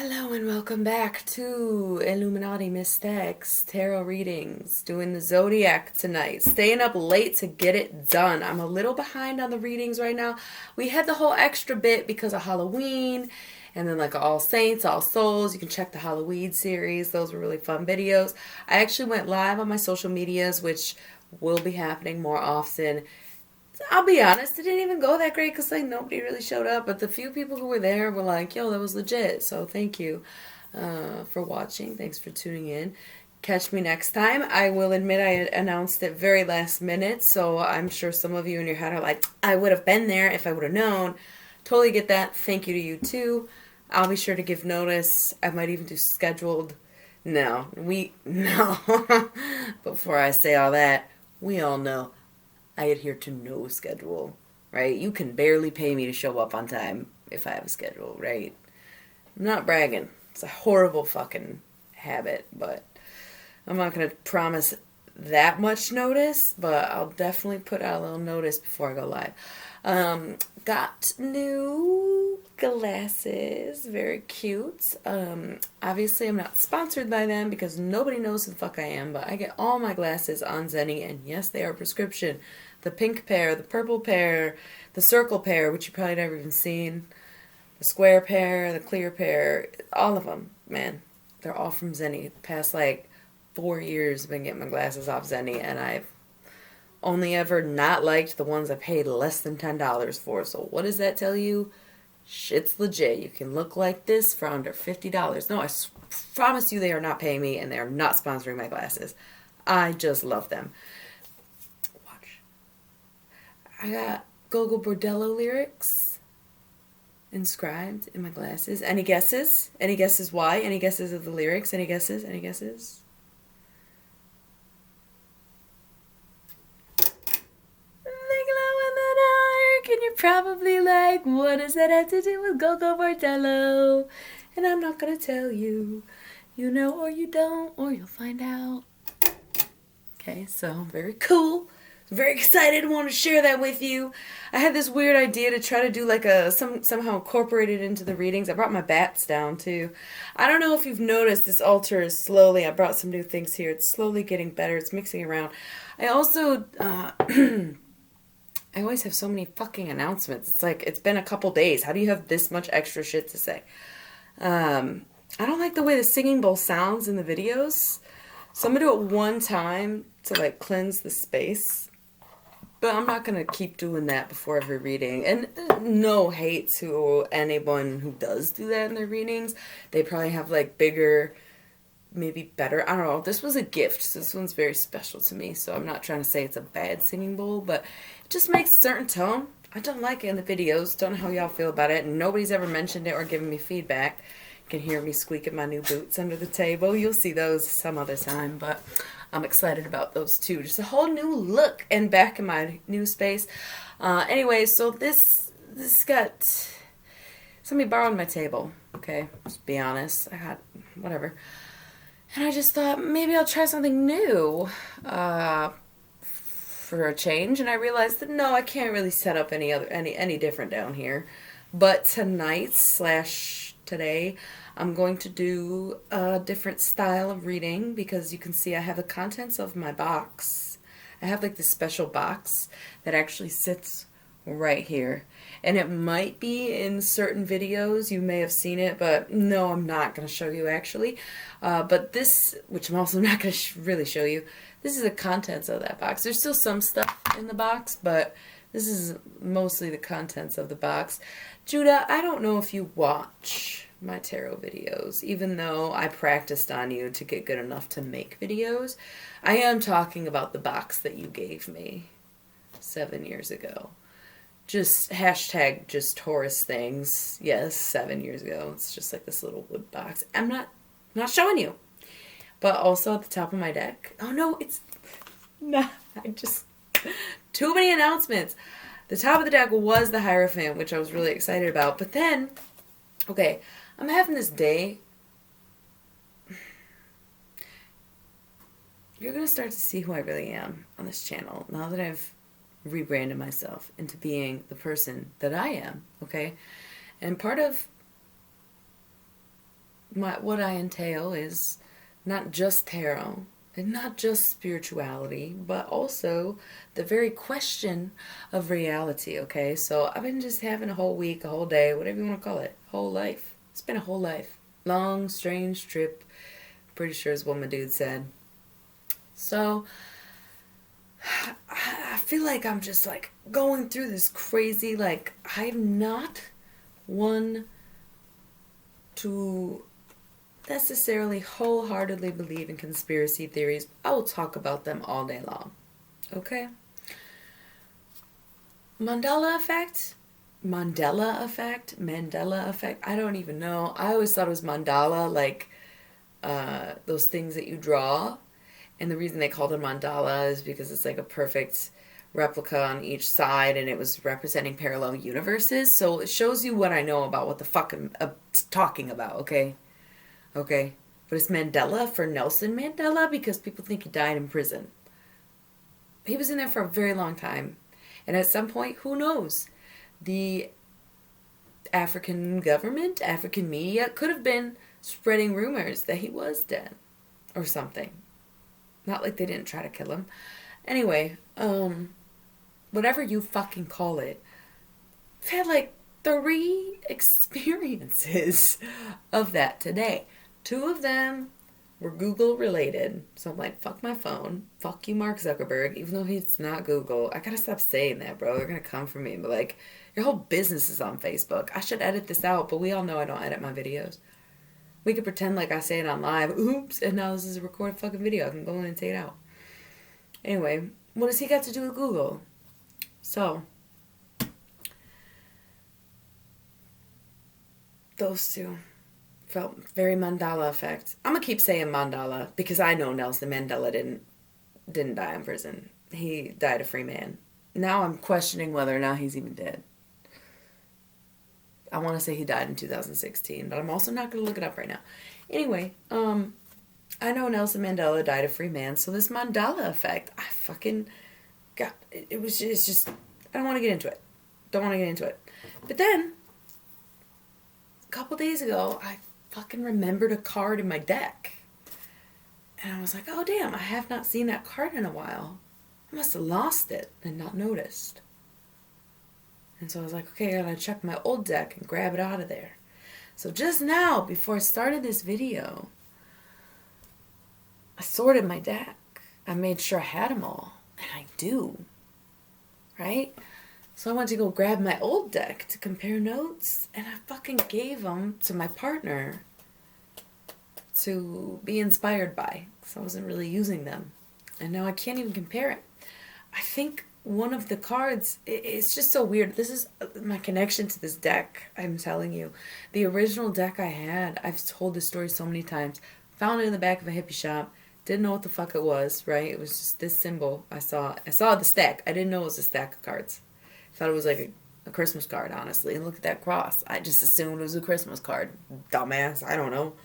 Hello and welcome back to Illuminati Mystics Tarot Readings. Doing the Zodiac tonight. Staying up late to get it done. I'm a little behind on the readings right now. We had the whole extra bit because of Halloween. And then like All Saints, All Souls. You can check the Halloween series. Those were really fun videos. I actually went live on my social medias, which will be happening more often. I'll be honest, it didn't even go that great because like nobody really showed up. But the few people who were there were like, "Yo, that was legit." So thank you for watching. Thanks for tuning in. Catch me next time. I will admit I announced it very last minute, so I'm sure some of you in your head are like, "I would have been there if I would have known." Totally get that. Thank you to you too. I'll be sure to give notice. I might even do scheduled. No. Before I say all that, we all know I adhere to no schedule, right? You can barely pay me to show up on time if I have a schedule, right? I'm not bragging. It's a horrible fucking habit, but I'm not going to promise that much notice, but I'll definitely put out a little notice before I go live. Got new glasses, very cute. Obviously I'm not sponsored by them because nobody knows who the fuck I am, but I get all my glasses on Zenni, and yes, they are prescription. The pink pair, the purple pair, the circle pair, which you probably never even seen, the square pair, the clear pair, all of them, man, they're all from Zenni. Past like 4 years I've been getting my glasses off Zenni, and I've only ever not liked the ones I paid less than $10 for. So what does that tell you? Shit's legit. You can look like this for under $50. No, I promise you they are not paying me and they are not sponsoring my glasses. I just love them. Watch. I got Gogo Bordello lyrics inscribed in my glasses. Any guesses? Any guesses why? Any guesses of the lyrics? Any guesses? Any guesses? And you're probably like, what does that have to do with Gogo Bordello? And I'm not going to tell you. You know or you don't, or you'll find out. Okay, so very cool. Very excited. Want to share that with you. I had this weird idea to try to do like somehow incorporate it into the readings. I brought my bats down too. I don't know if you've noticed this altar is slowly. I brought some new things here. It's slowly getting better. It's mixing around. I also I always have so many fucking announcements. It's like, it's been a couple days. How do you have this much extra shit to say? I don't like the way the singing bowl sounds in the videos. So I'm going to do it one time to like cleanse the space. But I'm not going to keep doing that before every reading. And no hate to anyone who does do that in their readings. They probably have like bigger, maybe better. I don't know. This was a gift. So this one's very special to me. So I'm not trying to say it's a bad singing bowl, but it just makes a certain tone. I don't like it in the videos. Don't know how y'all feel about it. And nobody's ever mentioned it or given me feedback. You can hear me squeaking my new boots under the table. You'll see those some other time, but I'm excited about those too. Just a whole new look and back in my new space. Anyways, so this got somebody borrowed my table. Okay, just be honest. I got whatever. And I just thought maybe I'll try something new for a change. And I realized that no, I can't really set up any different down here. But tonight / today, I'm going to do a different style of reading because you can see I have the contents of my box. I have like this special box that actually sits right here. And it might be in certain videos. You may have seen it, but no, I'm not going to show you actually. But this, which I'm also not going to really show you, this is the contents of that box. There's still some stuff in the box, but this is mostly the contents of the box. Judah, I don't know if you watch my tarot videos, even though I practiced on you to get good enough to make videos. I am talking about the box that you gave me 7 years ago. Just hashtag just Taurus things. Yes, 7 years ago. It's just like this little wood box. I'm not showing you. But also at the top of my deck. Oh no, it's not. Too many announcements. The top of the deck was the Hierophant, which I was really excited about. But then, okay, I'm having this day. You're going to start to see who I really am on this channel now that I've rebranded myself into being the person that I am, okay? And part of what I entail is not just tarot and not just spirituality, but also the very question of reality, okay? So I've been just having a whole week, a whole day, whatever you want to call it, whole life. It's been a whole life. Long, strange trip. Pretty sure is what my dude said. So I feel like I'm just like going through this crazy, like, I'm not one to necessarily wholeheartedly believe in conspiracy theories. I will talk about them all day long. Okay? Mandela effect? Mandela effect? Mandela effect? I don't even know. I always thought it was mandala, like those things that you draw. And the reason they called it mandala is because it's like a perfect replica on each side and it was representing parallel universes. So it shows you what I know about what the fuck I'm talking about, okay? Okay? But it's Mandela for Nelson Mandela because people think he died in prison. He was in there for a very long time. And at some point, who knows? The African government, African media could have been spreading rumors that he was dead or something. Not like they didn't try to kill him. Anyway, whatever you fucking call it, I've had like 3 experiences of that today. 2 of them were Google related. So I'm like, fuck my phone. Fuck you, Mark Zuckerberg. Even though he's not Google. I gotta stop saying that, bro. They're gonna come for me. But like, your whole business is on Facebook. I should edit this out, but we all know I don't edit my videos. We could pretend like I say it on live. Oops, and now this is a recorded fucking video. I can go in and take it out. Anyway, what does he got to do with Google? So, those 2 felt very Mandela effect. I'm gonna keep saying Mandela because I know Nelson Mandela didn't die in prison. He died a free man. Now I'm questioning whether or not he's even dead. I want to say he died in 2016, but I'm also not going to look it up right now. Anyway, I know Nelson Mandela died a free man, so this Mandela effect, I fucking got, it's just, I don't want to get into it. Don't want to get into it. But then, a couple days ago, I fucking remembered a card in my deck. And I was like, oh damn, I have not seen that card in a while. I must have lost it and not noticed. And so I was like, okay, I gotta check my old deck and grab it out of there. So just now, before I started this video, I sorted my deck. I made sure I had them all. And I do. Right? So I went to go grab my old deck to compare notes. And I fucking gave them to my partner to be inspired by. Because I wasn't really using them. And now I can't even compare it. I think one of the cards, it's just so weird. This is my connection to this deck, I'm telling you. The original deck I had, I've told this story so many times. Found it in the back of a hippie shop. Didn't know what the fuck it was, right? It was just this symbol. I saw the stack. I didn't know it was a stack of cards. I thought it was like a Christmas card, honestly. And look at that cross. I just assumed it was a Christmas card. Dumbass. I don't know.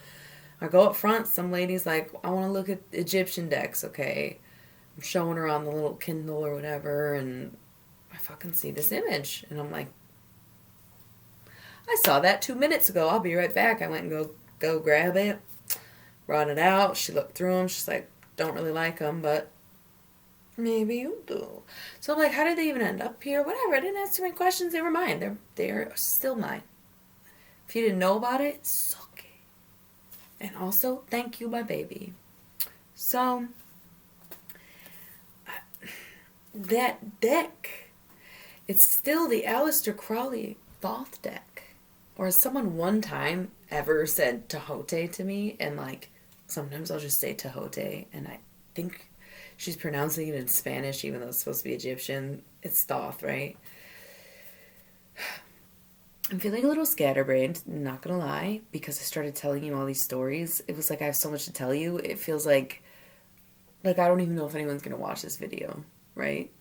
I go up front. Some lady's like, I want to look at Egyptian decks, okay? I'm showing her on the little Kindle or whatever, and I fucking see this image. And I'm like, I saw that 2 minutes ago. I'll be right back. I went and go grab it. Brought it out. She looked through them. She's like, don't really like them, but maybe you do. So I'm like, how did they even end up here? Whatever. I didn't ask too many questions. They were mine. They're still mine. If you didn't know about it, it's okay. And also, thank you, my baby. So that deck, it's still the Aleister Crowley Thoth deck. Or as someone one time ever said Tehote to me, and like, sometimes I'll just say Tehote, and I think she's pronouncing it in Spanish, even though it's supposed to be Egyptian. It's Thoth, right? I'm feeling a little scatterbrained, not gonna lie, because I started telling you all these stories. It was like I have so much to tell you. It feels like I don't even know if anyone's gonna watch this video. Right?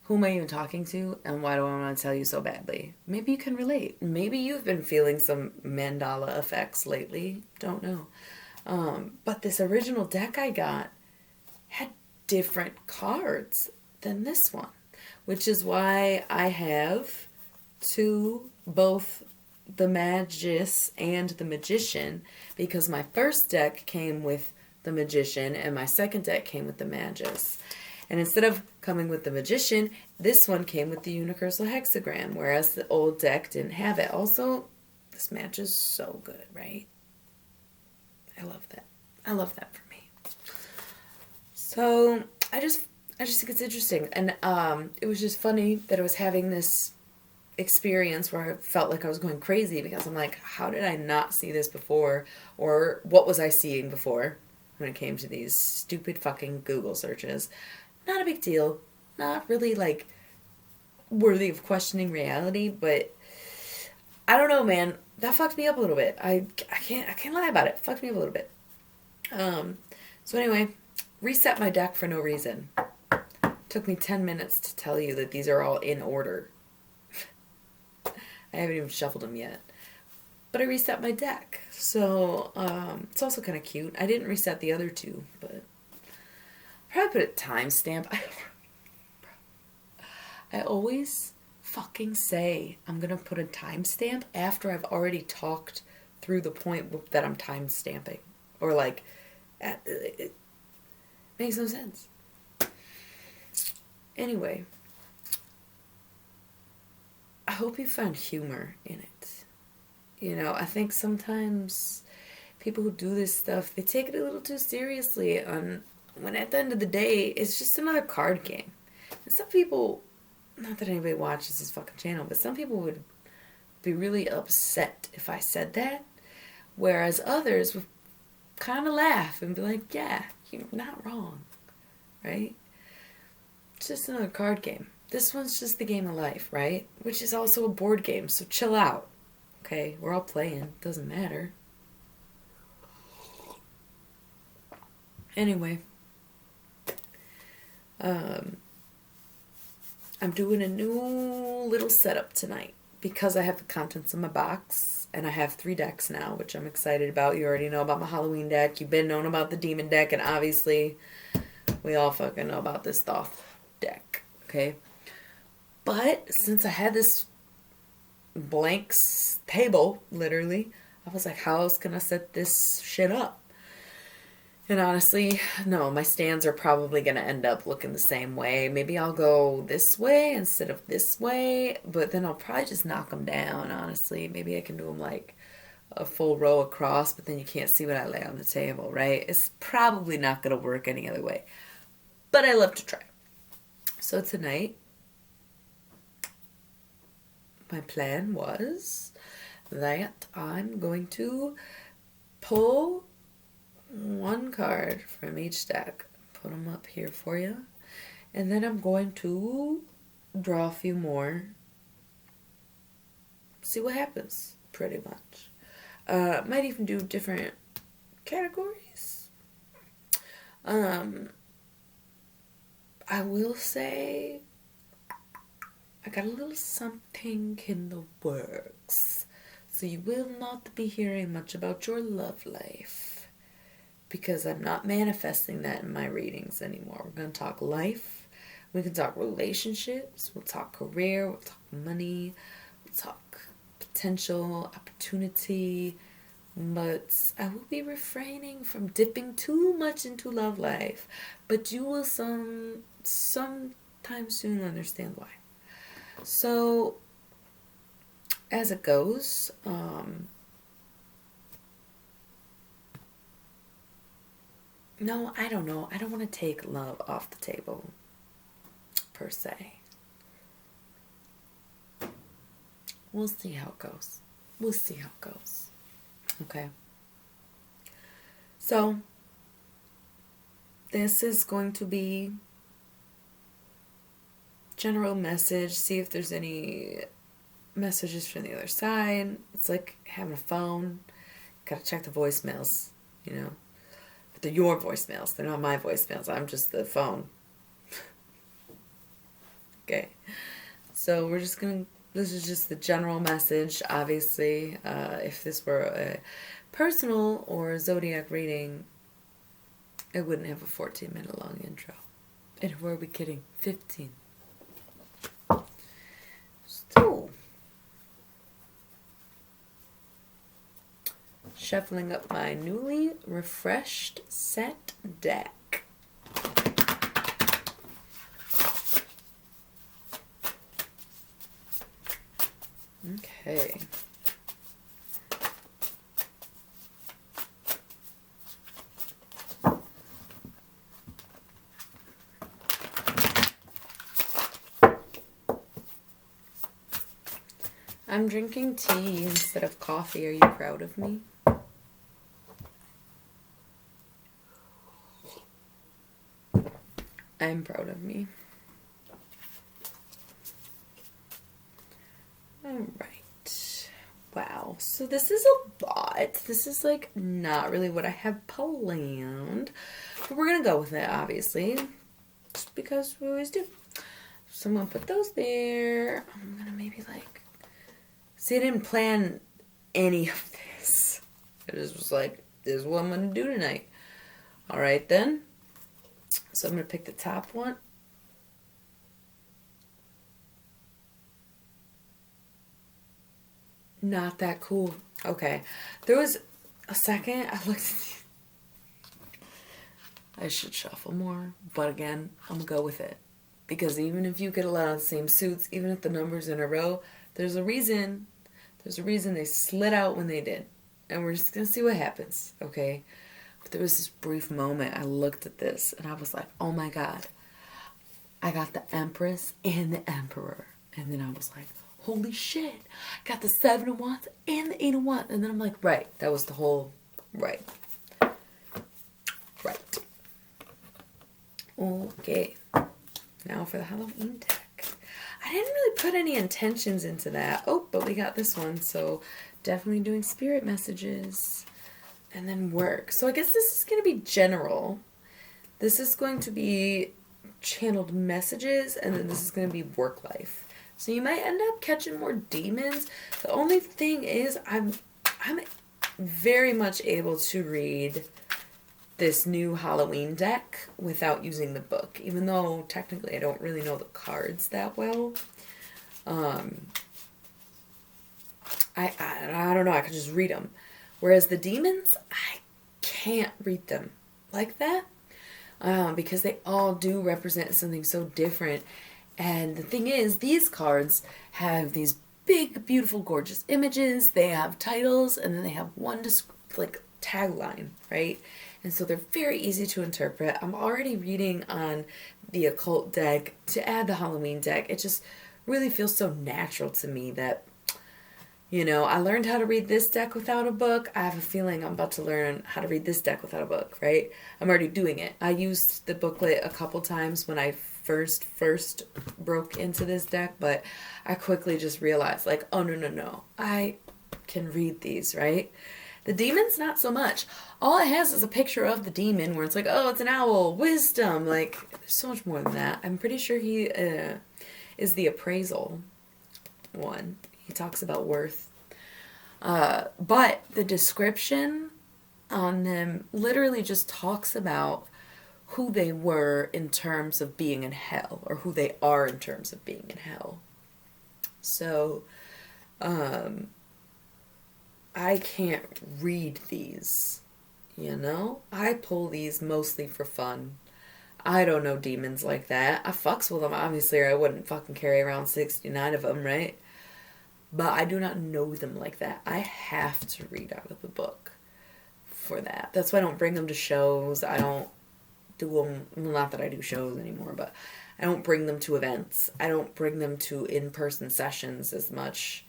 Who am I even talking to, and why do I want to tell you so badly? Maybe you can relate. Maybe you've been feeling some Mandela effects lately. Don't know. But this original deck I got had different cards than this one, which is why I have 2 both the Magus and the Magician, because my first deck came with the Magician and my second deck came with the Magus. And instead of coming with the Magician, this one came with the Universal Hexagram, whereas the old deck didn't have it. Also, this match is so good, right? I love that. I love that for me. So I just think it's interesting, and it was just funny that I was having this experience where I felt like I was going crazy because I'm like, how did I not see this before, or what was I seeing before when it came to these stupid fucking Google searches? Not a big deal, not really like worthy of questioning reality, but I don't know, man. That fucked me up a little bit. I can't lie about it. Fucked me up a little bit. So anyway, reset my deck for no reason. Took me 10 minutes to tell you that these are all in order. I haven't even shuffled them yet. But I reset my deck. So, it's also kind of cute. I didn't reset the other two, but probably put a timestamp. I always fucking say I'm gonna put a timestamp after I've already talked through the point that I'm timestamping. Or like, it makes no sense. Anyway, I hope you found humor in it. You know, I think sometimes people who do this stuff, they take it a little too seriously, when at the end of the day, it's just another card game. And some people, not that anybody watches this fucking channel, but some people would be really upset if I said that, whereas others would kind of laugh and be like, yeah, you're not wrong, right? It's just another card game. This one's just the game of life, right? Which is also a board game, so chill out. Okay, we're all playing. Doesn't matter. Anyway. I'm doing a new little setup tonight because I have the contents of my box and I have 3 decks now, which I'm excited about. You already know about my Halloween deck. You've been knowing about the Demon deck, and obviously we all fucking know about this Thoth deck, okay? But since I had this blank table, literally, I was like, how else can I set this shit up? And honestly, no, my stands are probably going to end up looking the same way. Maybe I'll go this way instead of this way, but then I'll probably just knock them down, honestly. Maybe I can do them like a full row across, but then you can't see what I lay on the table, right? It's probably not going to work any other way. But I love to try. So tonight, my plan was that I'm going to pull 1 card from each deck, put them up here for you, and then I'm going to draw a few more, see what happens, pretty much. Might even do different categories. I will say I got a little something in the works, so you will not be hearing much about your love life, because I'm not manifesting that in my readings anymore. We're going to talk life. We can talk relationships. We'll talk career. We'll talk money. We'll talk potential, opportunity. But I will be refraining from dipping too much into love life. But you will sometime soon understand why. So, as it goes, no, I don't know. I don't want to take love off the table, per se. We'll see how it goes. We'll see how it goes. Okay. So, this is going to be general message. See if there's any messages from the other side. It's like having a phone. Gotta check the voicemails, you know. But they're your voicemails. They're not my voicemails. I'm just the phone. Okay. So we're just gonna, this is just the general message. Obviously, if this were a personal or zodiac reading, it wouldn't have a 14-minute long intro. And who are we kidding? 15. So, Shuffling up my newly refreshed set deck. Okay. I'm drinking tea instead of coffee. Are you proud of me? I'm proud of me. Alright. Wow. So this is a lot. This is like not really what I have planned. But we're going to go with it, obviously. Just because we always do. So I'm going to put those there. I'm going to maybe like... See, I didn't plan any of this. I just was like, this is what I'm going to do tonight. Alright then. So I'm going to pick the top one. Not that cool. Okay. There was a second I looked at I should shuffle more. But again, I'm going to go with it. Because even if you get a lot of the same suits, even if the numbers in a row, there's a reason. There's a reason they slid out when they did. And we're just going to see what happens. Okay? But there was this brief moment I looked at this and I was like, oh my God. I got the Empress and the Emperor. And then I was like, holy shit. Got the 7 of Wands and the 8 of Wands. And then I'm like, right. That was the whole, right. Right. Okay. Now for the Halloween deck. I didn't really put any intentions into that. Oh, but we got this one. So definitely doing spirit messages. And then work. So I guess this is going to be general. This is going to be channeled messages. And then this is going to be work life. So you might end up catching more demons. The only thing is I'm very much able to read this new Halloween deck without using the book, even though technically I don't really know the cards that well. I don't know, I could just read them. Whereas the demons, I can't read them like that because they all do represent something so different. And the thing is, these cards have these big, beautiful, gorgeous images. They have titles, and then they have one tagline, right? And so they're very easy to interpret. I'm already reading on the occult deck to add the Halloween deck. It just really feels so natural to me that, you know, I learned how to read this deck without a book. I have a feeling I'm about to learn how to read this deck without a book, right? I'm already doing it. I used the booklet a couple times when I first broke into this deck, but I quickly just realized, like, oh, no. I can read these, right? The demons, not so much. All it has is a picture of the demon where it's like, oh, it's an owl, wisdom. Like, there's so much more than that. I'm pretty sure he is the appraisal one. He talks about worth. But the description on them literally just talks about who they were in terms of being in hell, or who they are in terms of being in hell. So, I can't read these, you know? I pull these mostly for fun. I don't know demons like that. I fucks with them, obviously, or I wouldn't fucking carry around 69 of them, right? But I do not know them like that. I have to read out of the book for that. That's why I don't bring them to shows. I don't do them, well, not that I do shows anymore, but I don't bring them to events. I don't bring them to in-person sessions as much,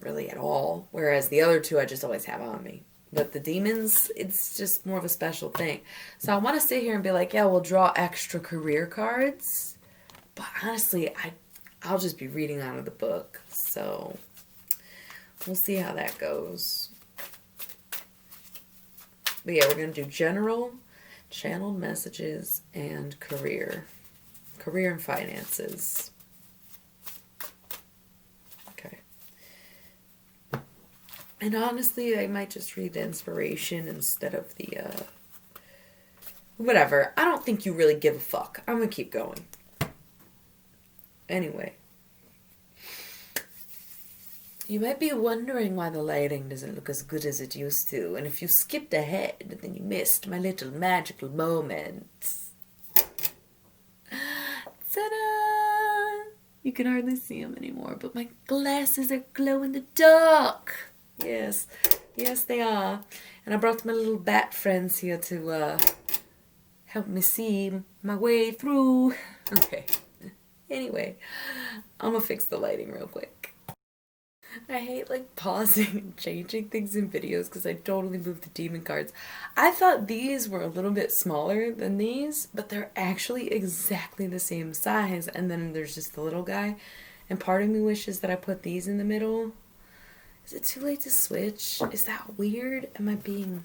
really at all. Whereas the other two I just always have on me. But the demons, it's just more of a special thing. So I want to sit here and be like, yeah, we'll draw extra career cards. But honestly, I'll just be reading out of the book. So we'll see how that goes. But yeah, we're going to do general, channeled messages, and career. Career and finances. Okay. And honestly, I might just read the inspiration instead of the, whatever. I don't think you really give a fuck. I'm going to keep going. Anyway. You might be wondering why the lighting doesn't look as good as it used to, and if you skipped ahead, then you missed my little magical moments. Ta-da! You can hardly see them anymore, but my glasses are glow in the dark. Yes, yes they are. And I brought my little bat friends here to help me see my way through. Okay. Anyway, I'm gonna fix the lighting real quick. I hate like pausing and changing things in videos because I totally moved the demon cards. I thought these were a little bit smaller than these, but they're actually exactly the same size. And then there's just the little guy. And part of me wishes that I put these in the middle. Is it too late to switch? Is that weird? Am I being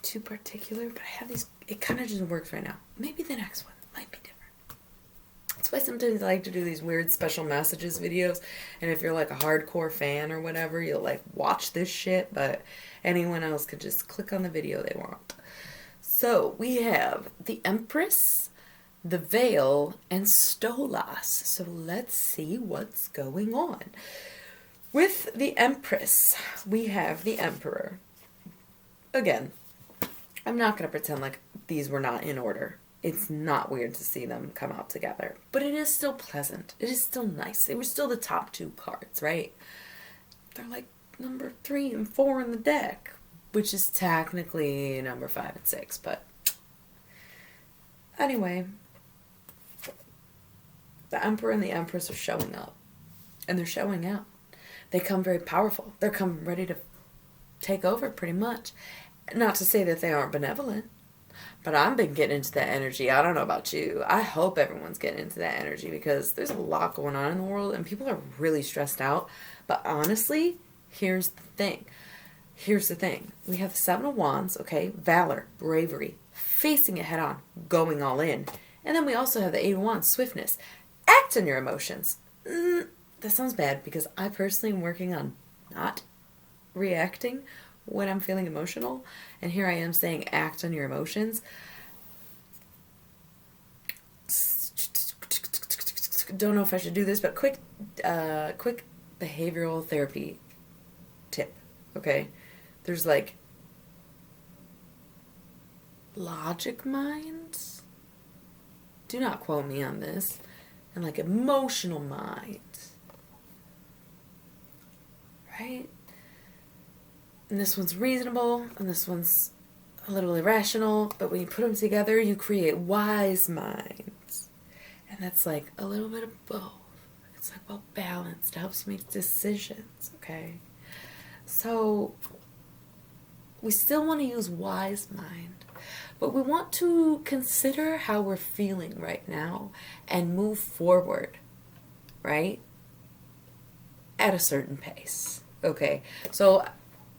too particular? But I have these, it kind of just works right now. Maybe the next one might be different. That's why sometimes I like to do these weird special messages videos. And if you're like a hardcore fan or whatever, you'll like watch this shit. But anyone else could just click on the video they want. So we have the Empress, the Veil, and Stolas. So let's see what's going on. With the Empress, we have the Emperor. Again, I'm not going to pretend like these were not in order. It's not weird to see them come out together. But it is still pleasant. It is still nice. They were still the top two cards, right? They're like number 3 and 4 in the deck, which is technically number 5 and 6. But anyway, the Emperor and the Empress are showing up. And they're showing out. They come very powerful. They're coming ready to take over pretty much. Not to say that they aren't benevolent. But I've been getting into that energy. I don't know about you. I hope everyone's getting into that energy because there's a lot going on in the world and people are really stressed out. But honestly, here's the thing. We have the 7 of Wands, okay? Valor, bravery, facing it head on, going all in. And then we also have the 8 of Wands, swiftness. Act on your emotions. That sounds bad because I personally am working on not reacting when I'm feeling emotional, and here I am saying act on your emotions. Don't know if I should do this, but quick behavioral therapy tip, okay? There's like logic minds, do not quote me on this, and like emotional minds, right? And this one's reasonable, and this one's a little irrational, but when you put them together, you create wise minds. And that's like a little bit of both. It's like well balanced. It helps you make decisions, okay? So we still want to use wise mind, but we want to consider how we're feeling right now and move forward, right? At a certain pace, okay? So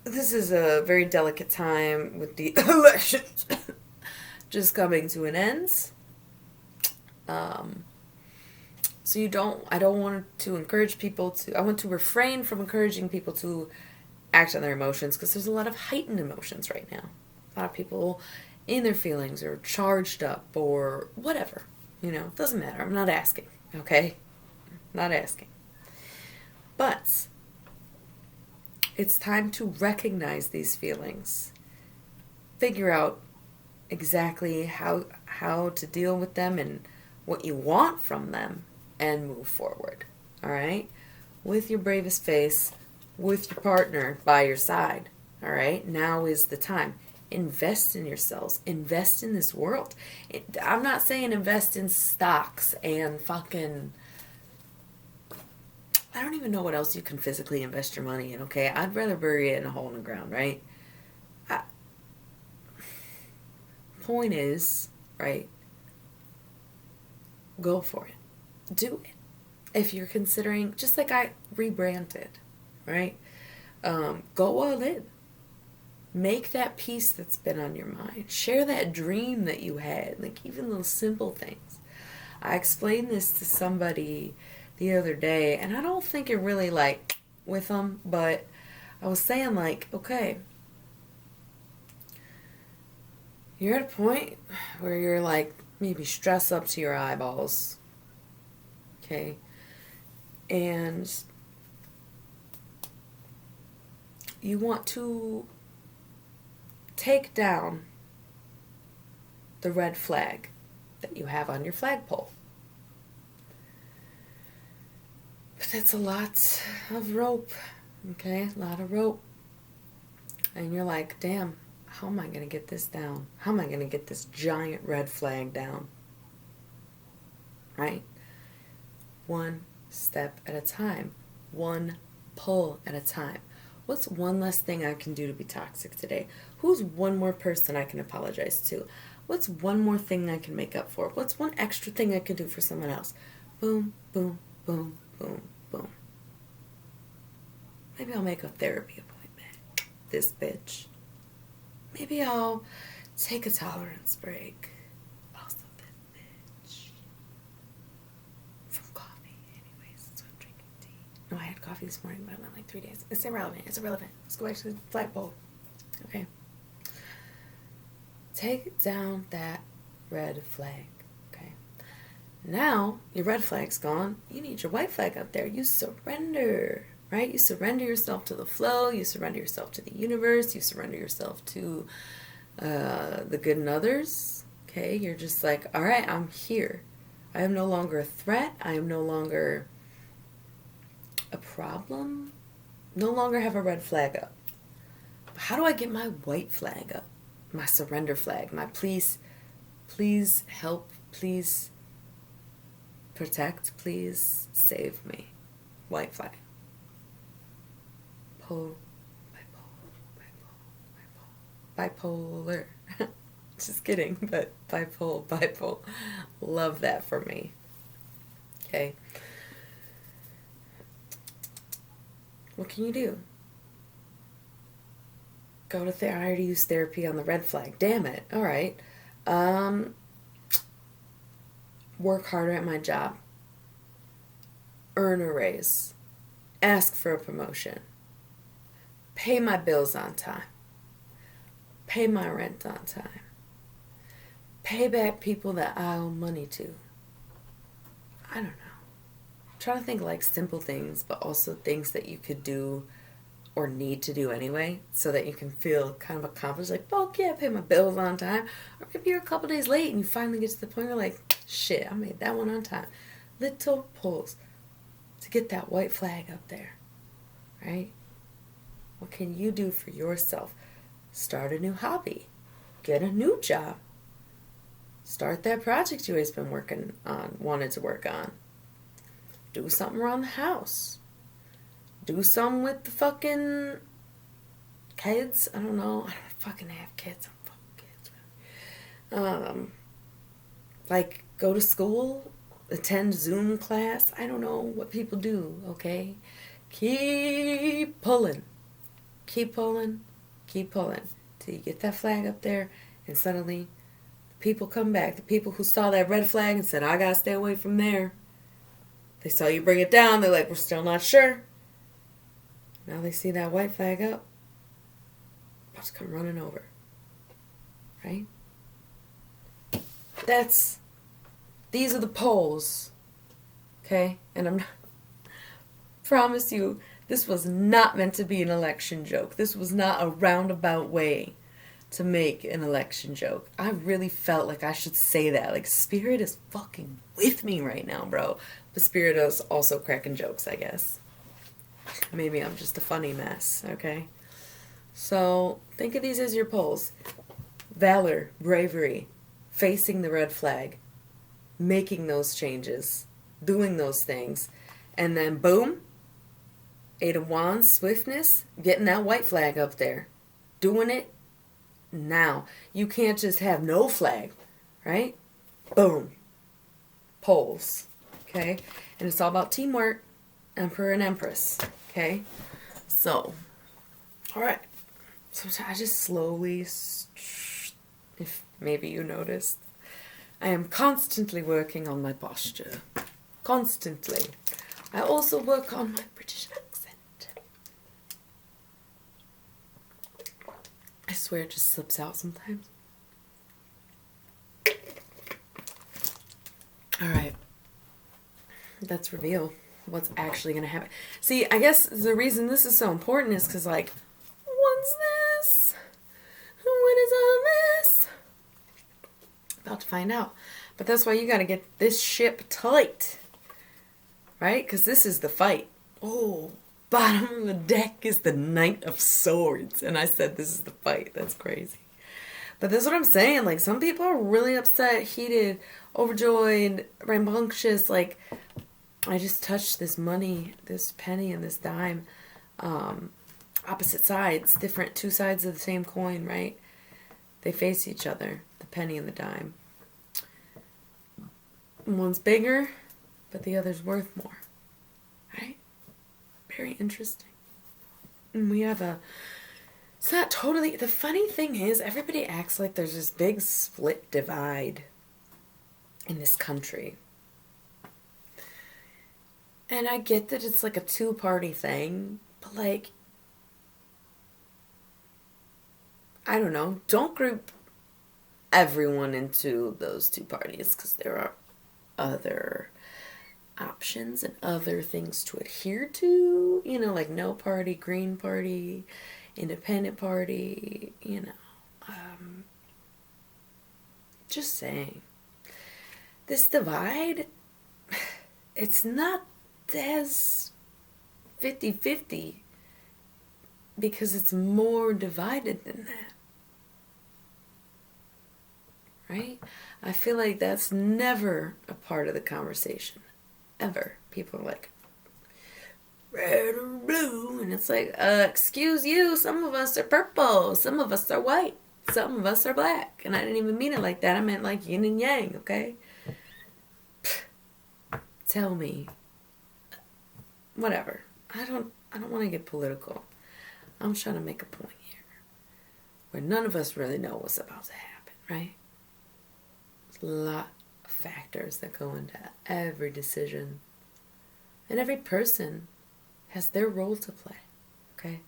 this is a very delicate time with the elections just coming to an end. So I don't want to encourage people to, I want to refrain from encouraging people to act on their emotions because there's a lot of heightened emotions right now. A lot of people in their feelings are charged up or whatever, it doesn't matter. I'm not asking, okay? Not asking. But it's time to recognize these feelings. Figure out exactly how to deal with them and what you want from them and move forward. All right? With your bravest face, with your partner by your side. All right? Now is the time. Invest in yourselves. Invest in this world. I'm not saying invest in stocks and fucking, I don't even know what else you can physically invest your money in, okay? I'd rather bury it in a hole in the ground, right? Point is, right, go for it. Do it. If you're considering, just like I rebranded, right? Go all in. Make that peace that's been on your mind. Share that dream that you had, like even those simple things. I explained this to somebody the other day, and I don't think it really like with them, but I was saying like, okay, you're at a point where you're like maybe stressed up to your eyeballs, okay, and you want to take down the red flag that you have on your flagpole. But that's a lot of rope, okay? A lot of rope. And you're like, damn, how am I going to get this down? How am I going to get this giant red flag down? Right? One step at a time. One pull at a time. What's one less thing I can do to be toxic today? Who's one more person I can apologize to? What's one more thing I can make up for? What's one extra thing I can do for someone else? Boom, boom, boom, boom, boom. Maybe I'll make a therapy appointment. This bitch. Maybe I'll take a tolerance break. Also this bitch. From coffee, anyways. That's what I'm drinking tea. No, I had coffee this morning, but I went like 3 days. It's irrelevant. It's irrelevant. Let's go back to the flagpole. Okay. Take down that red flag. Okay. Now, your red flag's gone. You need your white flag up there. You surrender. Right? You surrender yourself to the flow. You surrender yourself to the universe. You surrender yourself to the good in others. Okay? You're just like, all right, I'm here. I am no longer a threat. I am no longer a problem. No longer have a red flag up. How do I get my white flag up? My surrender flag. My please help. Please protect. Please save me. White flag. Bipolar. Just kidding, but bipolar. Love that for me. Okay. What can you do? Go to therapy. I already used therapy on the red flag. Damn it. All right. Work harder at my job. Earn a raise. Ask for a promotion. Pay my bills on time. Pay my rent on time. Pay back people that I owe money to. I don't know. I'm trying to think like simple things, but also things that you could do or need to do anyway, so that you can feel kind of accomplished, like, fuck yeah, pay my bills on time. Or maybe you're a couple days late and you finally get to the point where you're like, shit, I made that one on time. Little pulls to get that white flag up there, right? What can you do for yourself? Start a new hobby. Get a new job. Start that project you always been working on, wanted to work on. Do something around the house. Do something with the fucking kids. I don't know. I don't fucking have kids. I'm fucking kids. Like go to school, attend Zoom class. I don't know what people do, okay? Keep pulling. Keep pulling. Keep pulling. Till you get that flag up there and suddenly the people come back. The people who saw that red flag and said, I gotta stay away from there. They saw you bring it down. They're like, we're still not sure. Now they see that white flag up. About to come running over. Right? These are the polls. Okay? And I'm not, promise you, this was not meant to be an election joke. This was not a roundabout way to make an election joke. I really felt like I should say that. Like, Spirit is fucking with me right now, bro. But Spirit is also cracking jokes, I guess. Maybe I'm just a funny mess, okay? So, think of these as your polls. Valor, bravery, facing the red flag, making those changes, doing those things, and then boom, 8 of Wands, swiftness, getting that white flag up there. Doing it now. You can't just have no flag, right? Boom. Polls, okay? And it's all about teamwork, Emperor and Empress, okay? So, all right. So I just slowly, if maybe you noticed, I am constantly working on my posture. Constantly. I also work on my British accent. I swear it just slips out sometimes. Alright. Let's reveal what's actually going to happen. See, I guess the reason this is so important is because, like, What's this? What is all this? About to find out. But that's why you got to get this ship tight. Right? Because this is the fight. Oh, bottom of the deck is the Knight of Swords. And I said this is the fight. That's crazy. But that's what I'm saying. Like, some people are really upset, heated, overjoyed, rambunctious. Like, I just touched this money, this penny and this dime. Opposite sides, different, two sides of the same coin, right? They face each other, the penny and the dime. One's bigger, but the other's worth more, right? Very interesting. And we have it's not totally, the funny thing is, everybody acts like there's this big split divide in this country. And I get that it's like a two-party thing, but like, I don't know, don't group everyone into those two parties, because there are other options and other things to adhere to, you know, like no party, green party, independent party, you know. Just saying. This divide, it's not as 50-50 because it's more divided than that. Right? I feel like that's never a part of the conversation. Ever. People are like, red or blue, and it's like, excuse you, some of us are purple, some of us are white, some of us are black. And I didn't even mean it like that. I meant like yin and yang, okay? Tell me. Whatever. I don't want to get political. I'm trying to make a point here where none of us really know what's about to happen, right? There's a lot of factors that go into every decision. And every person has their role to play, okay?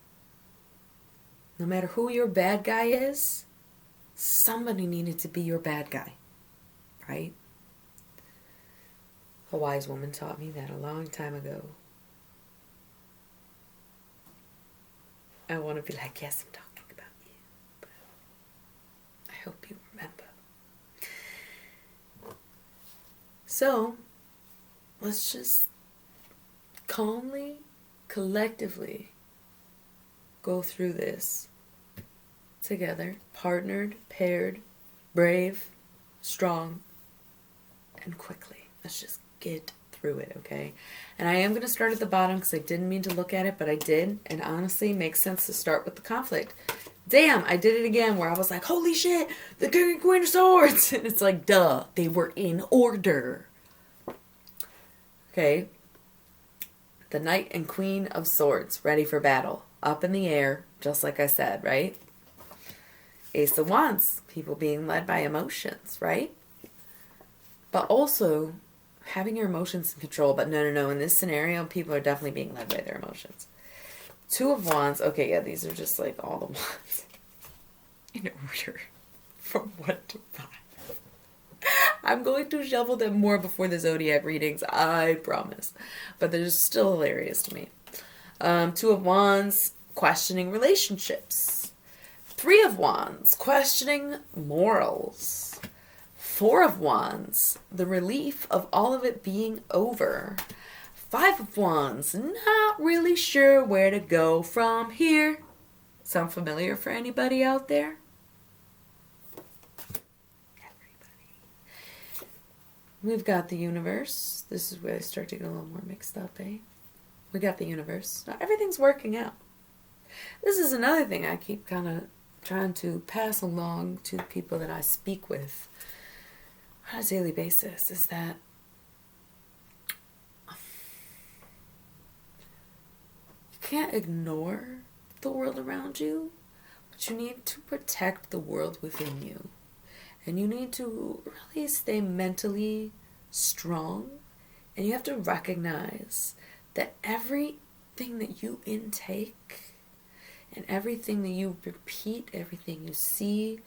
No matter who your bad guy is, somebody needed to be your bad guy, right? A wise woman taught me that a long time ago. I want to be like, yes, I'm talking about you, but I hope you remember. So, let's just calmly, collectively go through this together, partnered, paired, brave, strong, and quickly. Let's just get through it, okay? And I am going to start at the bottom because I didn't mean to look at it, but I did. And honestly, it makes sense to start with the conflict. Damn, I did it again where I was like, holy shit, the King and Queen of Swords. And it's like, duh, they were in order. Okay. The Knight and Queen of Swords, ready for battle. Up in the air, just like I said, right? Ace of Wands, people being led by emotions, right? But also having your emotions in control. But no. In this scenario, people are definitely being led by their emotions. Two of Wands. Okay, yeah, these are just like all the wands in order from 1 to 5. I'm going to shuffle them more before the zodiac readings, I promise. But they're still hilarious to me. Two of Wands, questioning relationships. Three of Wands, questioning morals. Four of Wands, the relief of all of it being over. Five of Wands, not really sure where to go from here. Sound familiar for anybody out there? We've got the universe. This is where I start to get a little more mixed up, eh? We got the universe. Now, everything's working out. This is another thing I keep kind of trying to pass along to people that I speak with on a daily basis, is that you can't ignore the world around you, but you need to protect the world within you. And you need to really stay mentally strong. And you have to recognize that everything that you intake and everything that you repeat, everything you see,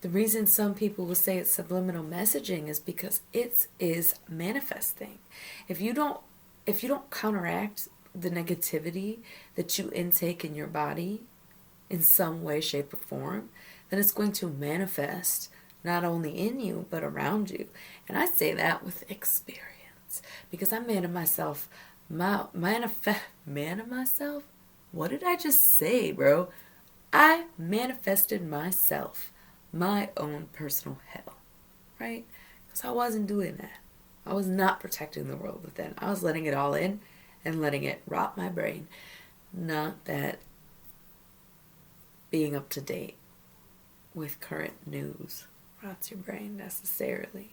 the reason some people will say it's subliminal messaging is because it is manifesting. If you don't counteract the negativity that you intake in your body, in some way, shape, or form, then it's going to manifest not only in you, but around you. And I say that with experience because I man of myself, man of myself? What did I just say, bro? I manifested myself, my own personal hell, right? Because I wasn't doing that. I was not protecting the world within. I was letting it all in and letting it rot my brain. Not that being up to date with current news rots your brain necessarily.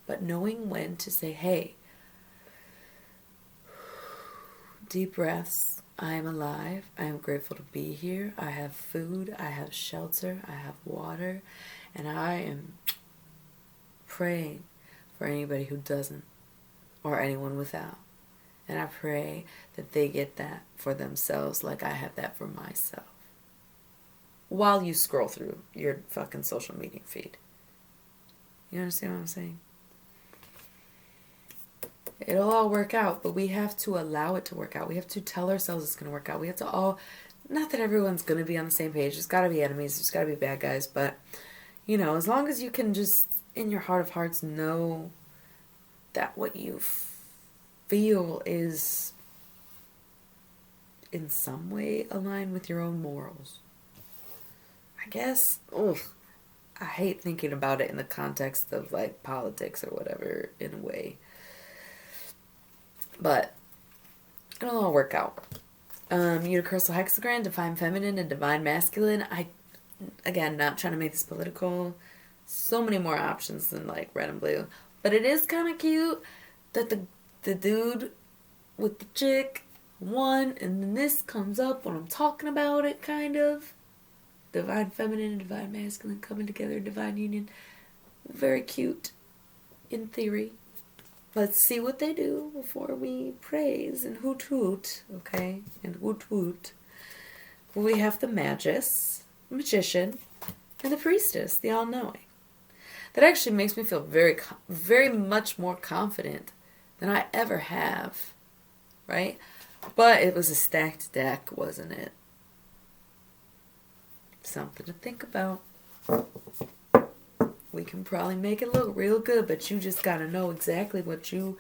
But knowing when to say, hey, deep breaths. I am alive. I am grateful to be here. I have food. I have shelter. I have water. And I am praying for anybody who doesn't or anyone without. And I pray that they get that for themselves like I have that for myself. While you scroll through your fucking social media feed. You understand what I'm saying? It'll all work out, but we have to allow it to work out. We have to tell ourselves it's going to work out. We have to all, not that everyone's going to be on the same page. There's got to be enemies. There's got to be bad guys. But, you know, as long as you can just, in your heart of hearts, know that what you feel is in some way aligned with your own morals. I guess, I hate thinking about it in the context of, like, politics or whatever, in a way. But it'll all work out. Universal hexagram, divine feminine, and divine masculine. Again, not trying to make this political. So many more options than like red and blue. But it is kind of cute that the dude with the chick won, and then this comes up when I'm talking about it, kind of. Divine feminine and divine masculine coming together, divine union. Very cute, in theory. Let's see what they do before we praise and hoot hoot, okay? And woot woot. We have the magician, and the priestess, the all-knowing. That actually makes me feel very, very much more confident than I ever have, right? But it was a stacked deck, wasn't it? Something to think about. We can probably make it look real good, but you just gotta know exactly what you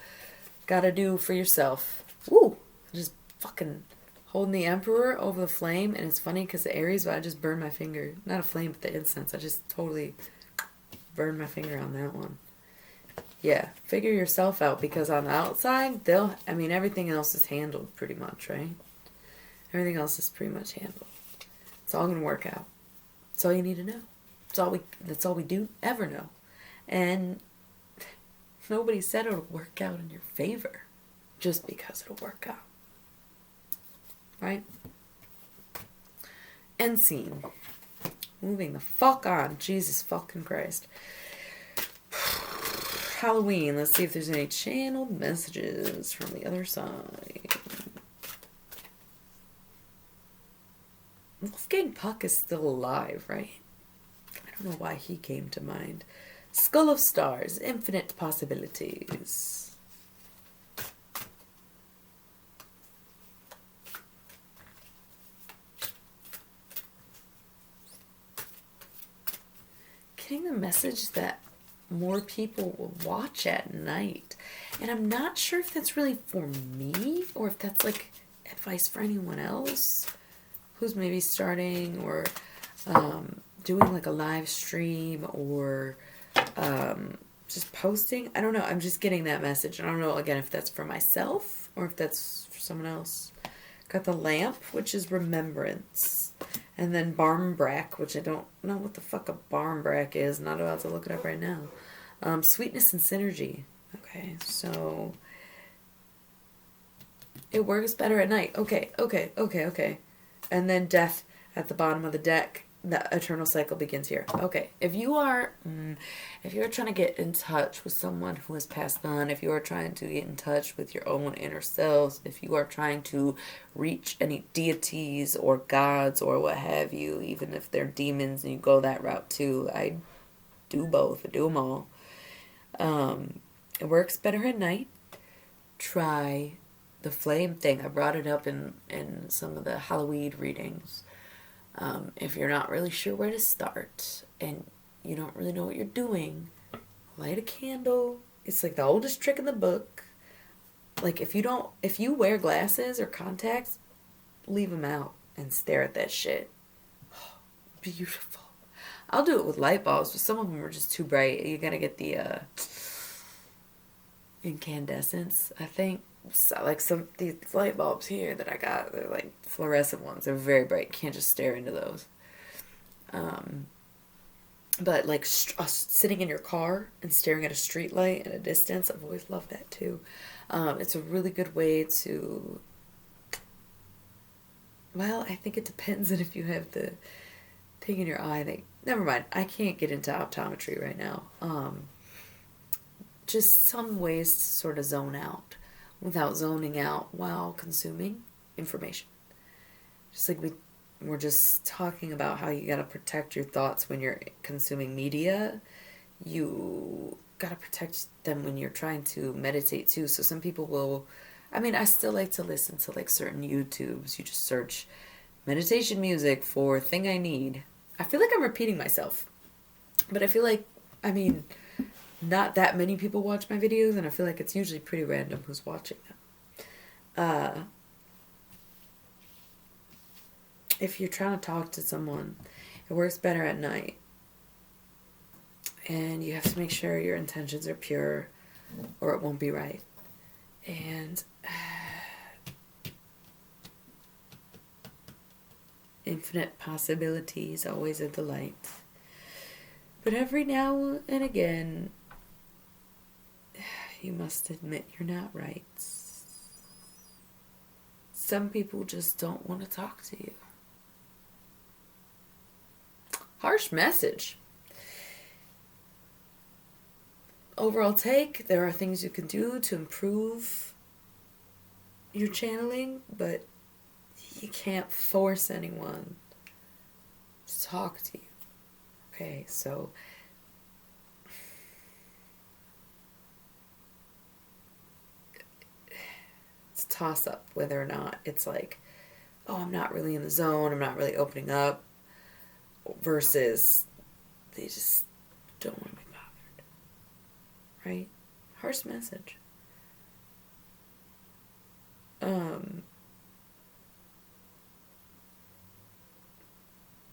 gotta do for yourself. Woo! Just fucking holding the Emperor over the flame, and it's funny because the Aries, but I just burned my finger. Not a flame, but the incense. I just totally burned my finger on that one. Yeah, figure yourself out, because on the outside, everything else is handled pretty much, right? Everything else is pretty much handled. It's all gonna work out. That's all you need to know. That's all we do ever know. And nobody said it'll work out in your favor just because it'll work out. Right? End scene. Moving the fuck on. Jesus fucking Christ. Halloween. Let's see if there's any channeled messages from the other side. Wolfgang Puck is still alive, right? I don't know why he came to mind. Skull of Stars, infinite possibilities. Getting the message that more people will watch at night. And I'm not sure if that's really for me or if that's like advice for anyone else who's maybe starting or doing like a live stream or just posting. I don't know. I'm just getting that message. I don't know, again, if that's for myself or if that's for someone else. Got the lamp, which is remembrance. And then Barmbrack, which I don't know what the fuck a Barmbrack is. Not about to look it up right now. Sweetness and synergy. Okay, so it works better at night. Okay. And then death at the bottom of the deck. The eternal cycle begins here. Okay, if you're trying to get in touch with someone who has passed on, if you are trying to get in touch with your own inner selves, if you are trying to reach any deities or gods or what have you, even if they're demons and you go that route too, I do both. I do them all. It works better at night. Try the flame thing. I brought it up in some of the Halloween readings. If you're not really sure where to start and you don't really know what you're doing, light a candle. It's like the oldest trick in the book. Like if you wear glasses or contacts, leave them out and stare at that shit. Beautiful. I'll do it with light bulbs, but some of them are just too bright. You gotta get the incandescence, I think. So, like these light bulbs here that I got, they're like fluorescent ones. They're very bright. You can't just stare into those. But like sitting in your car and staring at a street light at a distance, I've always loved that too. It's a really good way to. Well, I think it depends on if you have the thing in your eye. Never mind. I can't get into optometry right now. Just some ways to sort of zone out without zoning out while consuming information. Just like we're just talking about how you got to protect your thoughts when you're consuming media. You got to protect them when you're trying to meditate too. So some people will, I still like to listen to like certain YouTubes. You just search meditation music for thing I need. I feel like I'm repeating myself. But I feel like, not that many people watch my videos, and I feel like it's usually pretty random who's watching them. If you're trying to talk to someone, it works better at night. And you have to make sure your intentions are pure or it won't be right. And infinite possibilities, always a delight. But every now and again, you must admit you're not right. Some people just don't want to talk to you. Harsh message. Overall take, there are things you can do to improve your channeling, but you can't force anyone to talk to you. Okay, so it's a toss-up whether or not it's like, oh, I'm not really in the zone, I'm not really opening up, versus they just don't want to be bothered. Right? Harsh message.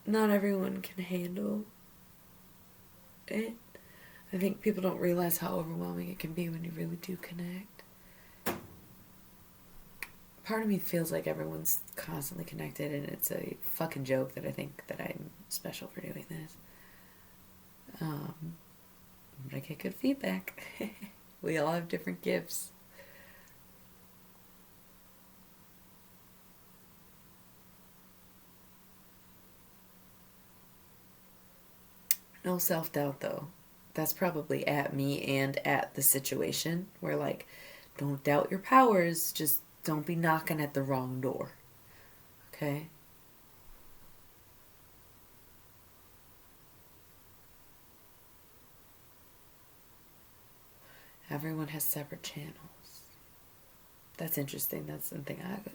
Not everyone can handle it. I think people don't realize how overwhelming it can be when you really do connect. Part of me feels like everyone's constantly connected, and it's a fucking joke that I think that I'm special for doing this. But I get good feedback. We all have different gifts. No self-doubt, though. That's probably at me and at the situation where, like, don't doubt your powers, just don't be knocking at the wrong door. Okay? Everyone has separate channels. That's interesting. That's something I would.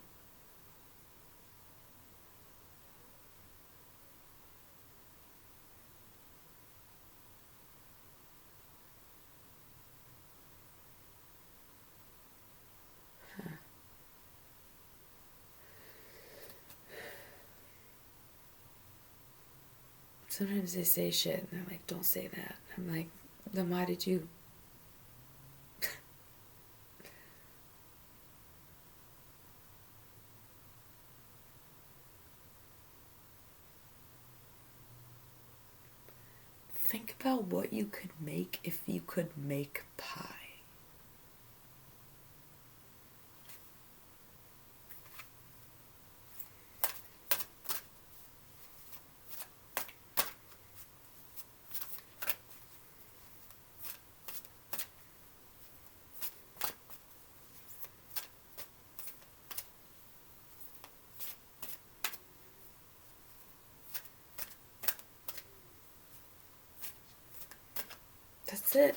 Sometimes they say shit and they're like, don't say that. I'm like, then why did you? Think about what you could make if you could make pie. That's it.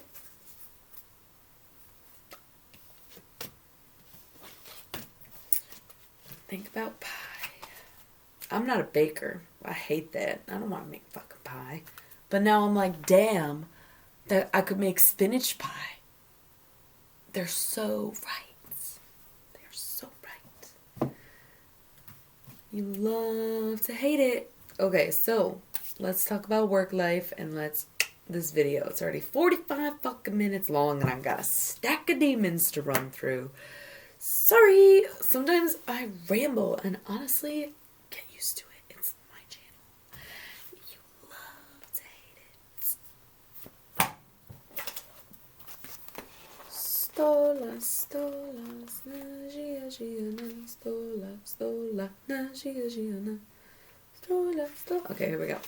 Think about pie. I'm not a baker. I hate that. I don't want to make fucking pie. But now I'm like, damn, that I could make spinach pie. They're so right. They're so right. You love to hate it. Okay, so let's talk about work life and this video. It's already 45 fucking minutes long and I've got a stack of demons to run through. Sorry, sometimes I ramble and honestly, get used to it. It's my channel. You love to hate it. Stola, stola, na gia gia na, stola, stola, na gia gia na, stola, stola. Okay, here we go.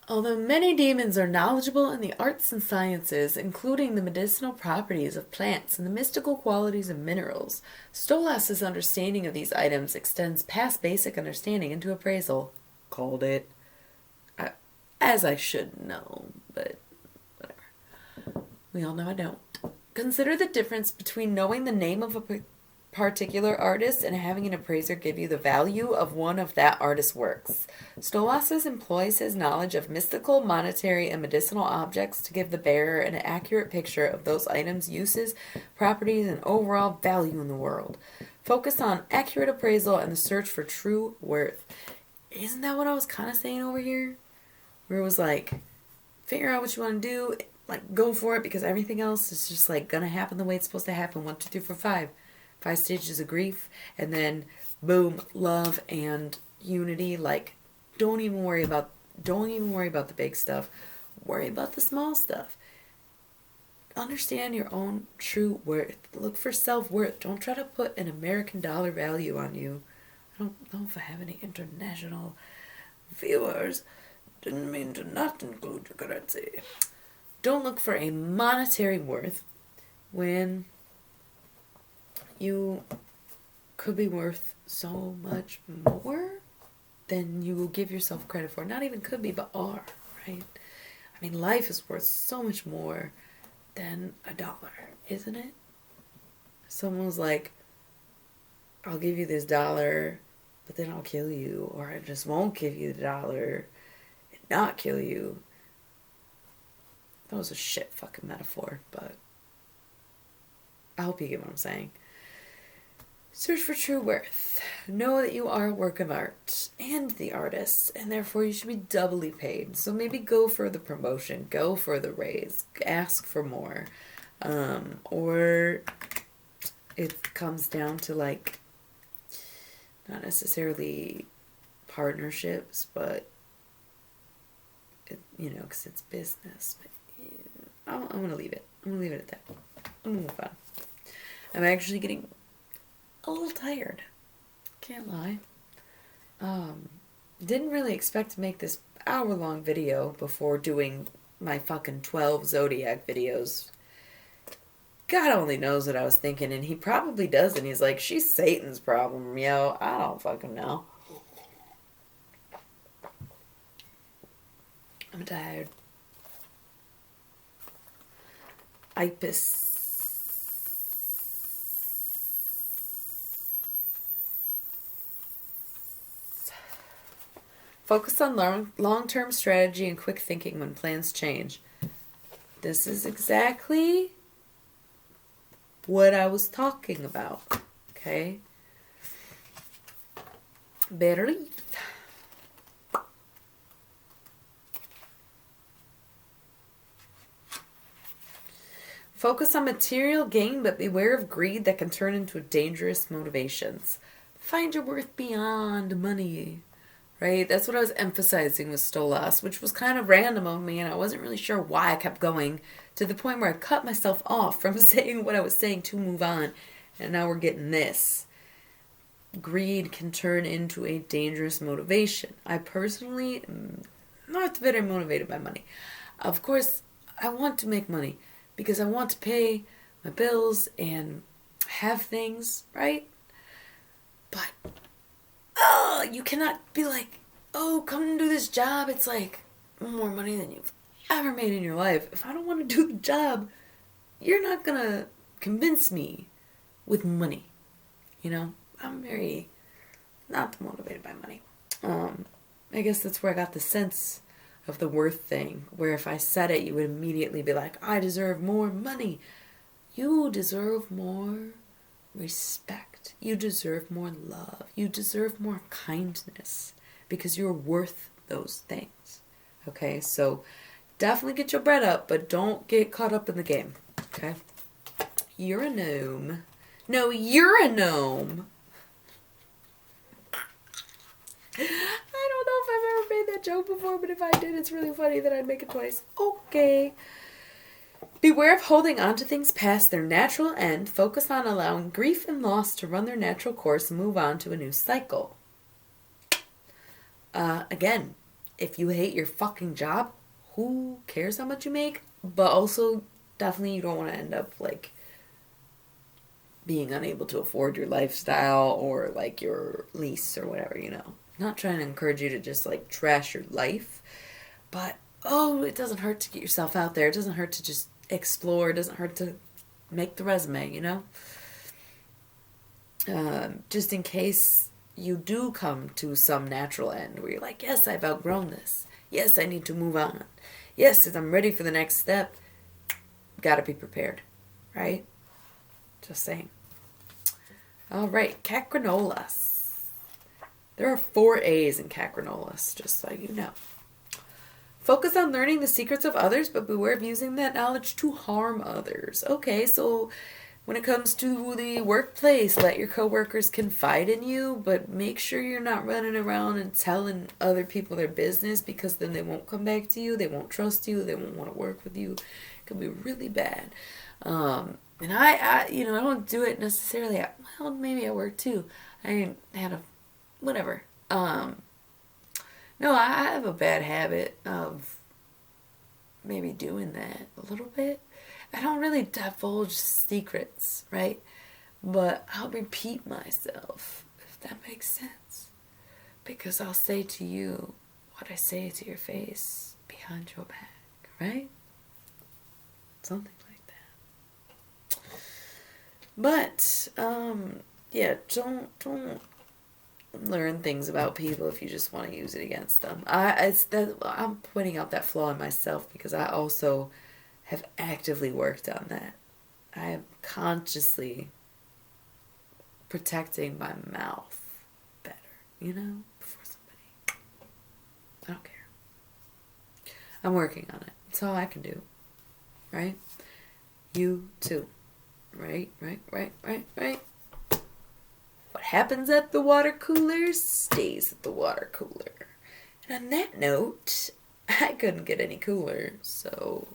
Although many demons are knowledgeable in the arts and sciences, including the medicinal properties of plants and the mystical qualities of minerals, Stolas' understanding of these items extends past basic understanding into appraisal. Called it. As I should know, but whatever. We all know I don't. Consider the difference between knowing the name of a particular artist and having an appraiser give you the value of one of that artist's works. Stolas employs his knowledge of mystical, monetary, and medicinal objects to give the bearer an accurate picture of those items' uses, properties, and overall value in the world. Focus on accurate appraisal and the search for true worth. Isn't that what I was kind of saying over here? Where it was like, figure out what you want to do, like go for it, because everything else is just like gonna happen the way it's supposed to happen. 1, 2, 3, 4, 5. 5 stages of grief, and then boom, love and unity. Like, don't even worry about the big stuff. Worry about the small stuff. Understand your own true worth. Look for self-worth. Don't try to put an American dollar value on you. I don't know if I have any international viewers. Didn't mean to not include your currency. Don't look for a monetary worth when you could be worth so much more than you will give yourself credit for. Not even could be, but are, right? I mean, life is worth so much more than $1, isn't it? Someone was like, I'll give you this $1, but then I'll kill you. Or I just won't give you the $1 and not kill you. That was a shit fucking metaphor, but I hope you get what I'm saying. Search for true worth. Know that you are a work of art and the artist, and therefore you should be doubly paid. So maybe go for the promotion, go for the raise, ask for more. Or it comes down to like, not necessarily partnerships, but, because it's business. But I'm going to leave it. I'm going to leave it at that. I'm going to move on. I'm actually getting a little tired. Can't lie. Didn't really expect to make this hour-long video before doing my fucking 12 Zodiac videos. God only knows what I was thinking, and he probably doesn't. He's like, she's Satan's problem, yo. I don't fucking know. I'm tired. Ipis. Focus on long-term strategy and quick thinking when plans change. This is exactly what I was talking about. Okay? Better leave. Focus on material gain, but beware of greed that can turn into dangerous motivations. Find your worth beyond money. Right? That's what I was emphasizing with Stolas, which was kind of random of me, and I wasn't really sure why I kept going, to the point where I cut myself off from saying what I was saying to move on, and now we're getting this. Greed can turn into a dangerous motivation. I personally am not very motivated by money. Of course, I want to make money because I want to pay my bills and have things, right? But you cannot be like, oh, come and do this job. It's like more money than you've ever made in your life. If I don't want to do the job, you're not going to convince me with money. I'm very not motivated by money. I guess that's where I got the sense of the worth thing, where if I said it, you would immediately be like, I deserve more money. You deserve more respect. You deserve more love. You deserve more kindness because you're worth those things. Okay, so definitely get your bread up, but don't get caught up in the game. Okay? You're a gnome. No, you're a gnome. I don't know if I've ever made that joke before, but if I did, it's really funny that I'd make it twice. Okay. Beware of holding on to things past their natural end. Focus on allowing grief and loss to run their natural course and move on to a new cycle. Again, if you hate your fucking job, who cares how much you make? But also, definitely you don't want to end up, like, being unable to afford your lifestyle or, like, your lease or whatever, you know. Not trying to encourage you to just, like, trash your life. But, it doesn't hurt to get yourself out there. It doesn't hurt to just explore. It doesn't hurt to make the resume, you know? Just in case you do come to some natural end where you're like, yes, I've outgrown this. Yes, I need to move on. Yes, I'm ready for the next step. Gotta be prepared, right? Just saying. All right, Cacranolas. There are 4 A's in Cacranolas, just so you know. Focus on learning the secrets of others, but beware of using that knowledge to harm others. Okay, so when it comes to the workplace, let your coworkers confide in you, but make sure you're not running around and telling other people their business, because then they won't come back to you, they won't trust you, they won't want to work with you. It could be really bad. And I don't do it necessarily. Well, maybe at work too. I had whatever. No, I have a bad habit of maybe doing that a little bit. I don't really divulge secrets, right? But I'll repeat myself, if that makes sense. Because I'll say to you what I say to your face behind your back, right? Something like that. But, yeah, don't learn things about people if you just want to use it against them. I'm pointing out that flaw in myself because I also have actively worked on that. I am consciously protecting my mouth better, before somebody. I don't care. I'm working on it. That's all I can do. Right? You too. Right? What happens at the water cooler stays at the water cooler. And on that note, I couldn't get any cooler, so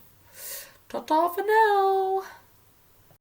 ta-ta for now.